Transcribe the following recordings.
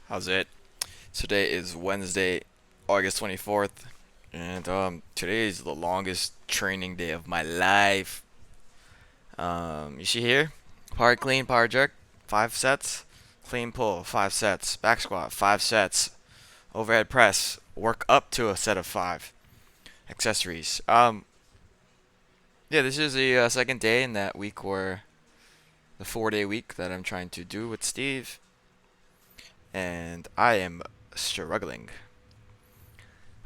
How's it? Today is Wednesday, August 24th, and today is the longest training day of my life. You see here? Power clean, power jerk, 5 sets. Clean pull, 5 sets. Back squat, 5 sets. Overhead press, work up to a set of 5. Accessories. Yeah, this is the second day in that week, or the 4-day week that I'm trying to do with Steve, and I am struggling.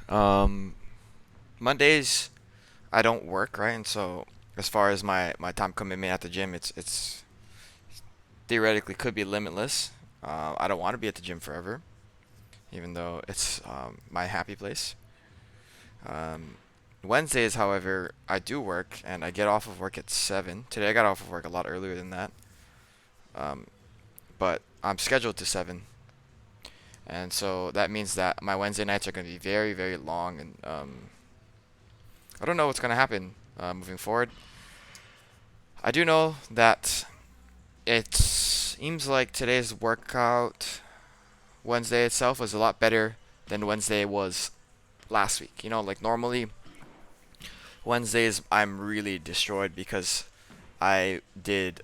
Um, Mondays I don't work, right? And so as far as my time commitment at the gym, it's theoretically could be limitless. I don't want to be at the gym forever, even though it's my happy place. Um, Wednesdays, however, I do work, and I get off of work at 7. Today I got off of work a lot earlier than that, um, but I'm scheduled to 7, and so that means that my Wednesday nights are going to be very, very long, and I don't know what's going to happen moving forward. I do know that it seems like today's workout, Wednesday itself, was a lot better than Wednesday was last week. Like normally Wednesdays I'm really destroyed because I did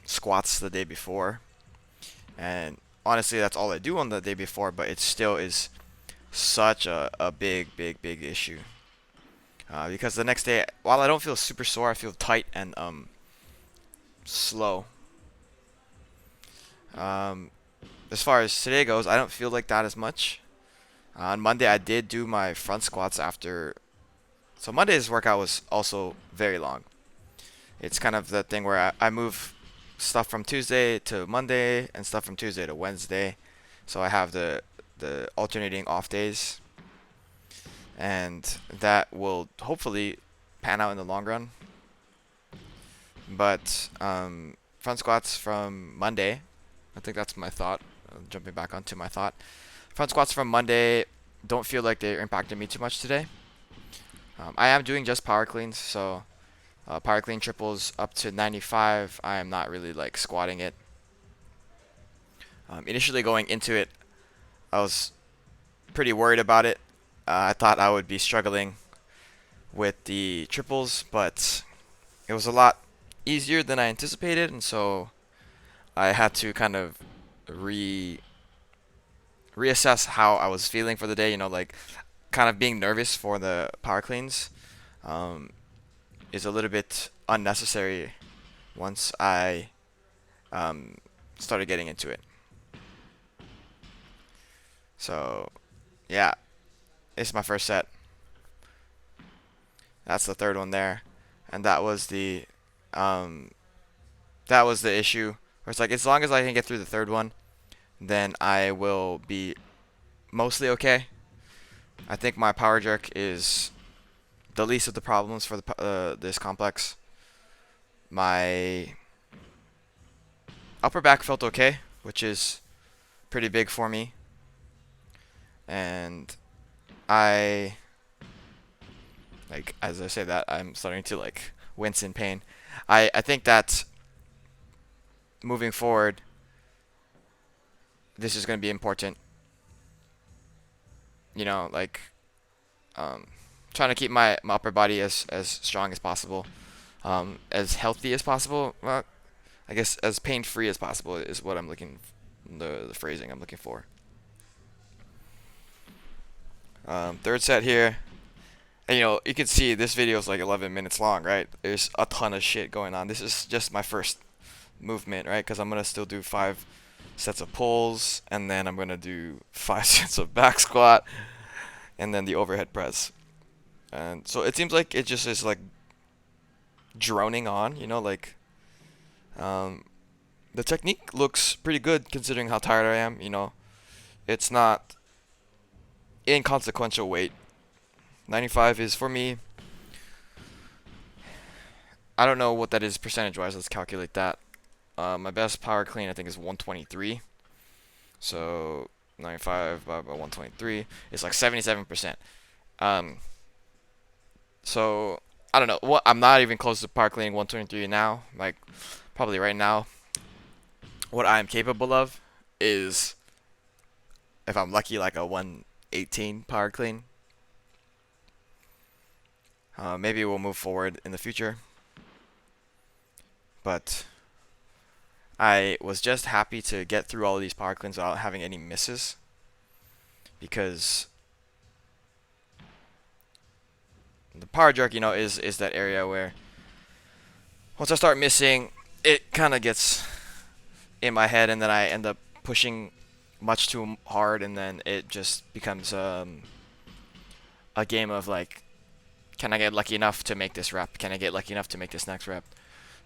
squats the day before, and honestly that's all I do on the day before, but it still is such a big, big, big issue. Because the next day, while I don't feel super sore, I feel tight and slow. Um, as far as today goes, I don't feel like that as much. On Monday, I did do my front squats after. So Monday's workout was also very long. It's kind of the thing where I move stuff from Tuesday to Monday and stuff from Tuesday to Wednesday. So I have the alternating off days, and that will hopefully pan out in the long run. But front squats from Monday, I think that's my thought. Jumping back onto my thought. Front squats from Monday don't feel like they impacted me too much today. I am doing just power cleans, so power clean triples up to 95. I am not really like squatting it. Initially going into it, I was pretty worried about it. I thought I would be struggling with the triples, but it was a lot easier than I anticipated, and so I had to kind of re reassess how I was feeling for the day. Like kind of being nervous for the power cleans um, is a little bit unnecessary once I um, started getting into it. So yeah, it's my first set. That's the third one there, and um, that was the issue. Where it's like as long as I can get through the third one, then I will be mostly okay. I think my power jerk is the least of the problems for this complex. My upper back felt okay, which is pretty big for me, and I like as I say that I'm starting to like wince in pain. I think that moving forward, this is going to be important. Like um, trying to keep my upper body as strong as possible, as healthy as possible. Well, I guess as pain free as possible is what I'm looking. The phrasing I'm looking for. Third set here. And, you can see this video is like 11 minutes long, right? There's a ton of shit going on. This is just my first movement, right? Because I'm gonna still do 5 sets of pulls, and then I'm gonna do 5 sets of back squat, and then the overhead press. And so it seems like it just is like droning on, like um, the technique looks pretty good considering how tired I am. It's not inconsequential weight. 95 is for me. I don't know what that is percentage wise. Let's calculate that. My best power clean I think is 123. So 95 by 123 is like 77%. Um, so I don't know. What I'm not even close to power cleaning 123 now. Like probably right now, what I am capable of is if I'm lucky, like a 118 power clean. Maybe we'll move forward in the future, but I was just happy to get through all of these power cleans without having any misses, because the power jerk, is that area where once I start missing, it kind of gets in my head, and then I end up pushing much too hard, and then it just becomes a game of like, can I get lucky enough to make this rep? Can I get lucky enough to make this next rep?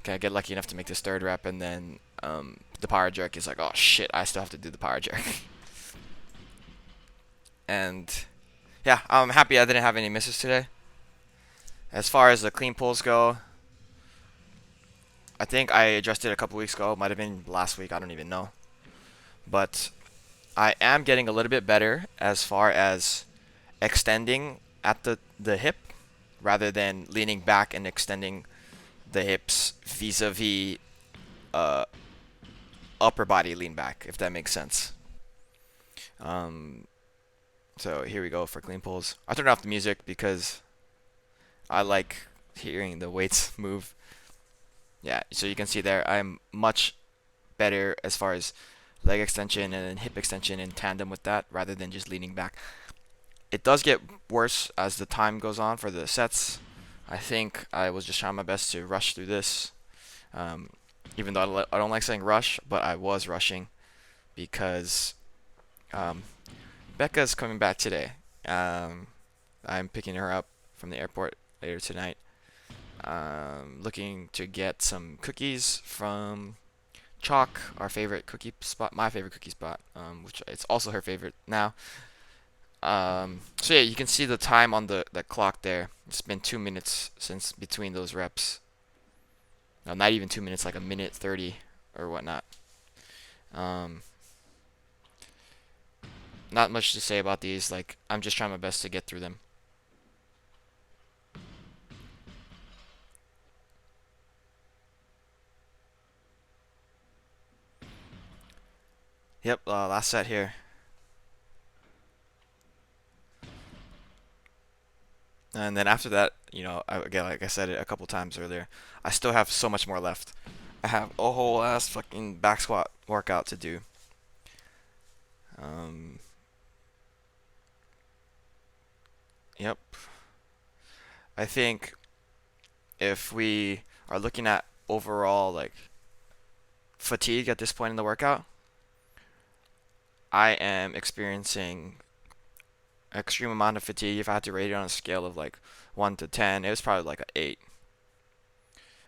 Can I get lucky enough to make this third rep? And then the power jerk is like, oh shit, I still have to do the power jerk. And yeah, I'm happy I didn't have any misses today. As far as the clean pulls go, I think I adjusted a couple weeks ago. Might have been last week. I don't even know. But I am getting a little bit better as far as extending at the hip rather than leaning back and extending the hips vis-a-vis upper body lean back, if that makes sense. So here we go for clean pulls. I turned off the music because I like hearing the weights move. Yeah, so you can see there I'm much better as far as leg extension and hip extension in tandem with that rather than just leaning back. It does get worse as the time goes on for the sets. I think I was just trying my best to rush through this. Even though I don't like saying rush, but I was rushing because Becca's coming back today. I'm picking her up from the airport later tonight. Looking to get some cookies from Chalk, our favorite cookie spot, my favorite cookie spot, which it's also her favorite now. So yeah, you can see the time on the clock there. It's been 2 minutes since between those reps. No, not even 2 minutes, like a minute 30 or whatnot. Not much to say about these. Like, I'm just trying my best to get through them. Yep, last set here. And then after that, again, like I said it a couple times earlier, I still have so much more left. I have a whole ass fucking back squat workout to do. Yep. I think if we are looking at overall like fatigue at this point in the workout, I am experiencing extreme amount of fatigue. If I had to rate it on a scale of like 1 to 10, it was probably like an 8.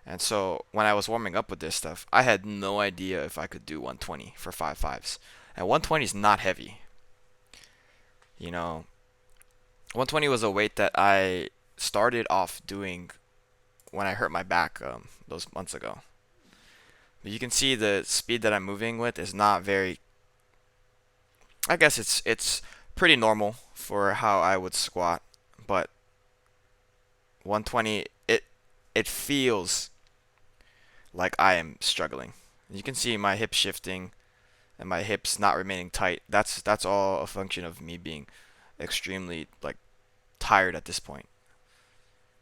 And so when I was warming up with this stuff, I had no idea if I could do 120 for 5.5s. And 120 is not heavy. 120 was a weight that I started off doing when I hurt my back those months ago. But you can see the speed that I'm moving with is not very. I guess it's pretty normal for how I would squat, but 120 it feels like I am struggling. You can see my hip shifting and my hips not remaining tight. That's all a function of me being extremely like tired at this point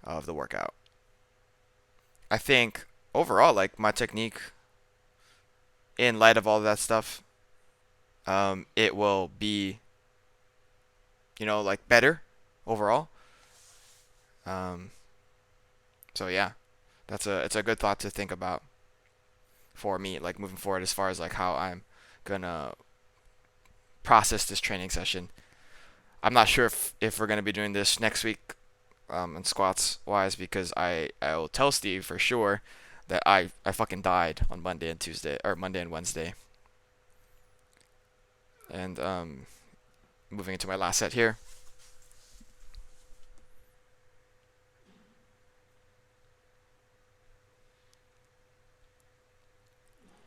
of the workout. I think overall, like my technique, in light of all of that stuff, it will be, like better overall. Um, so yeah, it's a good thought to think about for me, like moving forward as far as like how I'm gonna process this training session. I'm not sure if we're gonna be doing this next week, in squats wise, because I will tell Steve for sure that I fucking died on Monday and Tuesday, or Monday and Wednesday. And moving into my last set here.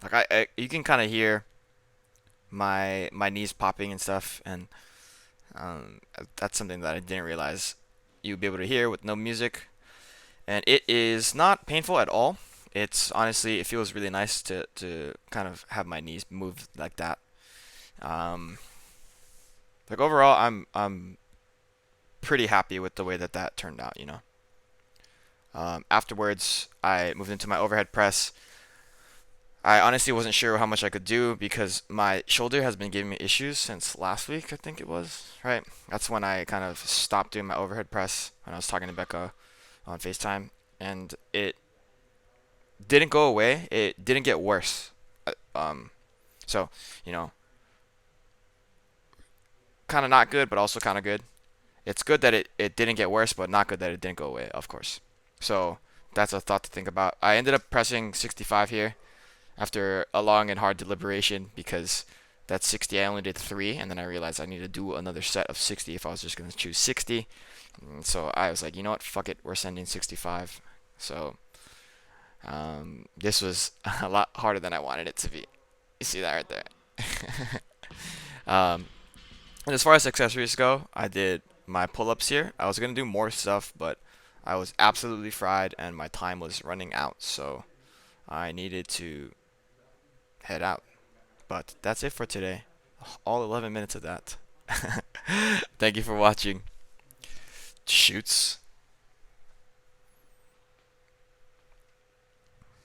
Like you can kind of hear my knees popping and stuff, and that's something that I didn't realize you'd be able to hear with no music. And it is not painful at all. It's honestly, it feels really nice to kind of have my knees move like that. Um, Like overall, I'm pretty happy with the way that that turned out. Afterwards, I moved into my overhead press. I honestly wasn't sure how much I could do because my shoulder has been giving me issues since last week, I think it was, right? That's when I kind of stopped doing my overhead press when I was talking to Becca on FaceTime, and it didn't go away. It didn't get worse. So, you know, kind of not good, but also kind of good. It's good that it didn't get worse, but not good that it didn't go away, of course. So that's a thought to think about. I ended up pressing 65 here after a long and hard deliberation because that 60 I only did three, and then I realized I need to do another set of 60 if I was just going to choose 60. So I was like, you know what, fuck it, we're sending 65. So this was a lot harder than I wanted it to be. You see that right there. um, and as far as accessories go, I did my pull-ups here. I was gonna do more stuff, but I was absolutely fried and my time was running out, so I needed to head out. But that's it for today. All 11 minutes of that. Thank you for watching. Shoots.